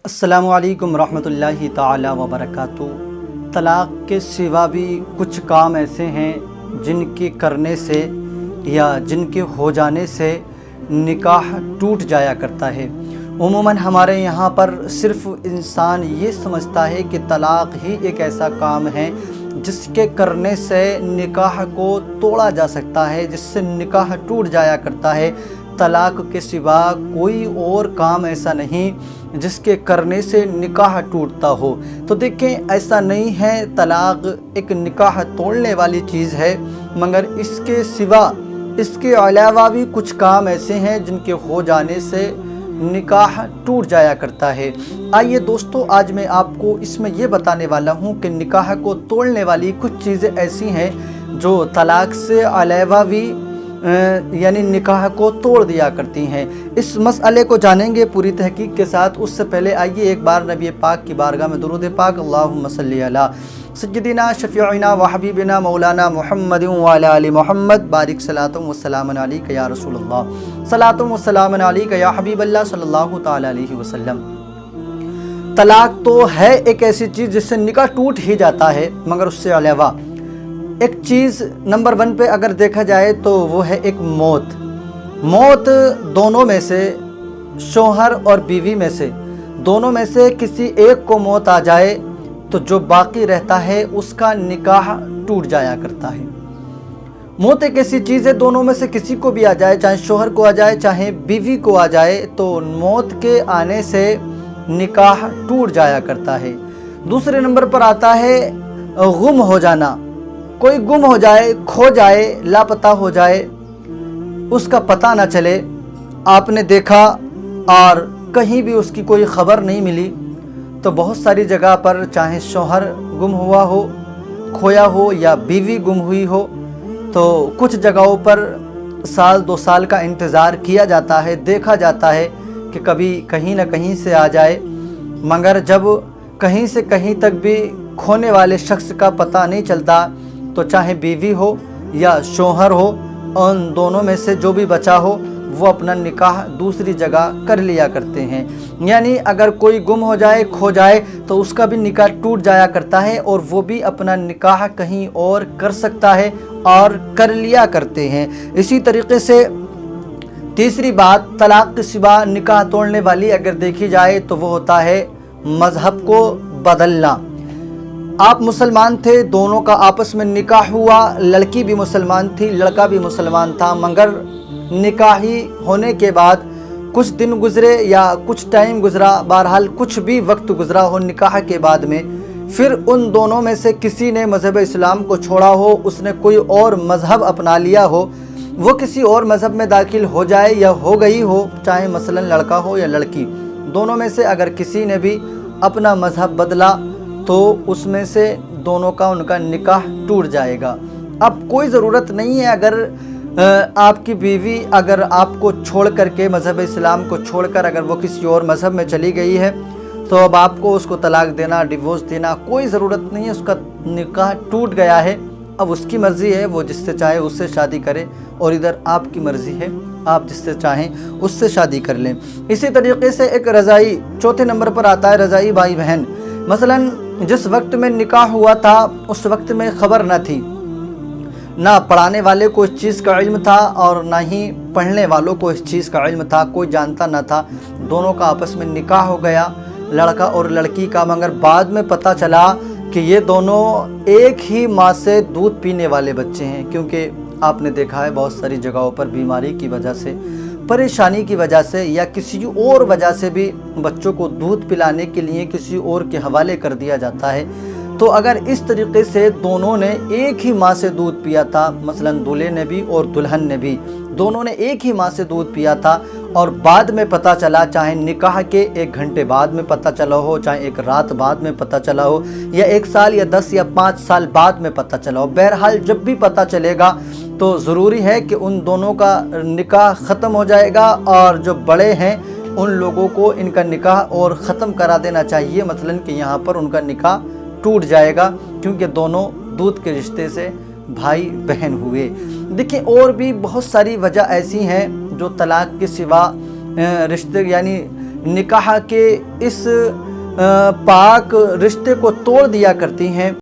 السلام علیکم ورحمۃ اللہ تعالی وبرکاتہ۔ طلاق کے سوا بھی کچھ کام ایسے ہیں جن کے کرنے سے یا جن کے ہو جانے سے نکاح ٹوٹ جایا کرتا ہے۔ عموماً ہمارے یہاں پر صرف انسان یہ سمجھتا ہے کہ طلاق ہی ایک ایسا کام ہے جس کے کرنے سے نکاح کو توڑا جا سکتا ہے، جس سے نکاح ٹوٹ جایا کرتا ہے۔ طلاق کے سوا کوئی اور کام ایسا نہیں جس کے کرنے سے نکاح ٹوٹتا ہو۔ تو دیکھیں، ایسا نہیں ہے، طلاق ایک نکاح توڑنے والی چیز ہے، مگر اس کے سوا اس کے علاوہ بھی کچھ کام ایسے ہیں جن کے ہو جانے سے نکاح ٹوٹ جایا کرتا ہے۔ آئیے دوستو، آج میں آپ کو اس میں یہ بتانے والا ہوں کہ نکاح کو توڑنے والی کچھ چیزیں ایسی ہیں جو طلاق سے علاوہ بھی یعنی نکاح کو توڑ دیا کرتی ہیں۔ اس مسئلے کو جانیں گے پوری تحقیق کے ساتھ۔ اس سے پہلے آئیے ایک بار نبی پاک کی بارگاہ میں درود پاک، اللہم صلی علی سیدنا شفیعنا و حبیبنا مولانا محمد وعلی آل محمد، بارک صلاۃ و سلام علیک یا رسول اللہ، صلاۃ و سلام علیک یا حبیب اللہ صلی اللہ تعالی علیہ وسلم۔ طلاق تو ہے ایک ایسی چیز جس سے نکاح ٹوٹ ہی جاتا ہے، مگر اس سے علاوہ ایک چیز نمبر 1 پہ اگر دیکھا جائے تو وہ ہے ایک موت دونوں میں سے، شوہر اور بیوی میں سے دونوں میں سے کسی ایک کو موت آ جائے تو جو باقی رہتا ہے اس کا نکاح ٹوٹ جایا کرتا ہے۔ موت ایک ایسی چیز ہے، دونوں میں سے کسی کو بھی آ جائے، چاہے شوہر کو آ جائے چاہے بیوی کو آ جائے، تو موت کے آنے سے نکاح ٹوٹ جایا کرتا ہے۔ دوسرے نمبر پر آتا ہے گم ہو جانا۔ کوئی گم ہو جائے، کھو جائے، لاپتہ ہو جائے، اس کا پتہ نہ چلے، آپ نے دیکھا اور کہیں بھی اس کی کوئی خبر نہیں ملی، تو بہت ساری جگہ پر چاہے شوہر گم ہوا ہو، کھویا ہو، یا بیوی گم ہوئی ہو، تو کچھ جگہوں پر سال 2 سال کا انتظار کیا جاتا ہے، دیکھا جاتا ہے کہ کبھی کہیں نہ کہیں سے آ جائے، مگر جب کہیں سے کہیں تک بھی کھونے والے شخص کا پتہ نہیں چلتا تو چاہے بیوی ہو یا شوہر ہو، ان دونوں میں سے جو بھی بچا ہو وہ اپنا نکاح دوسری جگہ کر لیا کرتے ہیں۔ یعنی اگر کوئی گم ہو جائے، کھو جائے، تو اس کا بھی نکاح ٹوٹ جایا کرتا ہے اور وہ بھی اپنا نکاح کہیں اور کر سکتا ہے اور کر لیا کرتے ہیں۔ اسی طریقے سے تیسری بات، طلاق کے سوا نکاح توڑنے والی اگر دیکھی جائے تو وہ ہوتا ہے مذہب کو بدلنا۔ آپ مسلمان تھے، دونوں کا آپس میں نکاح ہوا، لڑکی بھی مسلمان تھی، لڑکا بھی مسلمان تھا، مگر نکاحی ہونے کے بعد کچھ دن گزرے یا کچھ ٹائم گزرا، بہرحال کچھ بھی وقت گزرا ہو نکاح کے بعد میں، پھر ان دونوں میں سے کسی نے مذہب اسلام کو چھوڑا ہو، اس نے کوئی اور مذہب اپنا لیا ہو، وہ کسی اور مذہب میں داخل ہو جائے یا ہو گئی ہو، چاہے مثلا لڑکا ہو یا لڑکی، دونوں میں سے اگر کسی نے بھی اپنا مذہب بدلا تو اس میں سے دونوں کا ان کا نکاح ٹوٹ جائے گا۔ اب کوئی ضرورت نہیں ہے، اگر آپ کی بیوی اگر آپ کو چھوڑ کر کے، مذہب اسلام کو چھوڑ کر اگر وہ کسی اور مذہب میں چلی گئی ہے تو اب آپ کو اس کو طلاق دینا، ڈیورس دینا کوئی ضرورت نہیں ہے، اس کا نکاح ٹوٹ گیا ہے۔ اب اس کی مرضی ہے، وہ جس سے چاہے اس سے شادی کرے، اور ادھر آپ کی مرضی ہے، آپ جس سے چاہیں اس سے شادی کر لیں۔ اسی طریقے سے ایک رضائی، چوتھے نمبر پر آتا ہے رضائی بھائی بہن۔ مثلاً جس وقت میں نکاح ہوا تھا اس وقت میں خبر نہ تھی، نہ پڑھانے والے کو اس چیز کا علم تھا اور نہ ہی پڑھنے والوں کو اس چیز کا علم تھا، کوئی جانتا نہ تھا، دونوں کا آپس میں نکاح ہو گیا، لڑکا اور لڑکی کا، مگر بعد میں پتہ چلا کہ یہ دونوں ایک ہی ماں سے دودھ پینے والے بچے ہیں، کیونکہ آپ نے دیکھا ہے بہت ساری جگہوں پر بیماری کی وجہ سے، پریشانی کی وجہ سے یا کسی اور وجہ سے بھی بچوں کو دودھ پلانے کے لیے کسی اور کے حوالے کر دیا جاتا ہے۔ تو اگر اس طریقے سے دونوں نے ایک ہی ماں سے دودھ پیا تھا، مثلا دولہے نے بھی اور دلہن نے بھی، دونوں نے ایک ہی ماں سے دودھ پیا تھا، اور بعد میں پتہ چلا، چاہے نکاح کے 1 گھنٹے بعد میں پتہ چلا ہو، چاہے 1 رات بعد میں پتہ چلا ہو، یا 1 سال یا 10 یا 5 سال بعد میں پتہ چلا ہو، بہرحال جب بھی پتہ چلے گا تو ضروری ہے کہ ان دونوں کا نکاح ختم ہو جائے گا، اور جو بڑے ہیں ان لوگوں کو ان کا نکاح اور ختم کرا دینا چاہیے، مثلا کہ یہاں پر ان کا نکاح ٹوٹ جائے گا، کیونکہ دونوں دودھ کے رشتے سے بھائی بہن ہوئے۔ دیکھیں، اور بھی بہت ساری وجہ ایسی ہیں جو طلاق کے سوا رشتے یعنی نکاح کے اس پاک رشتے کو توڑ دیا کرتی ہیں۔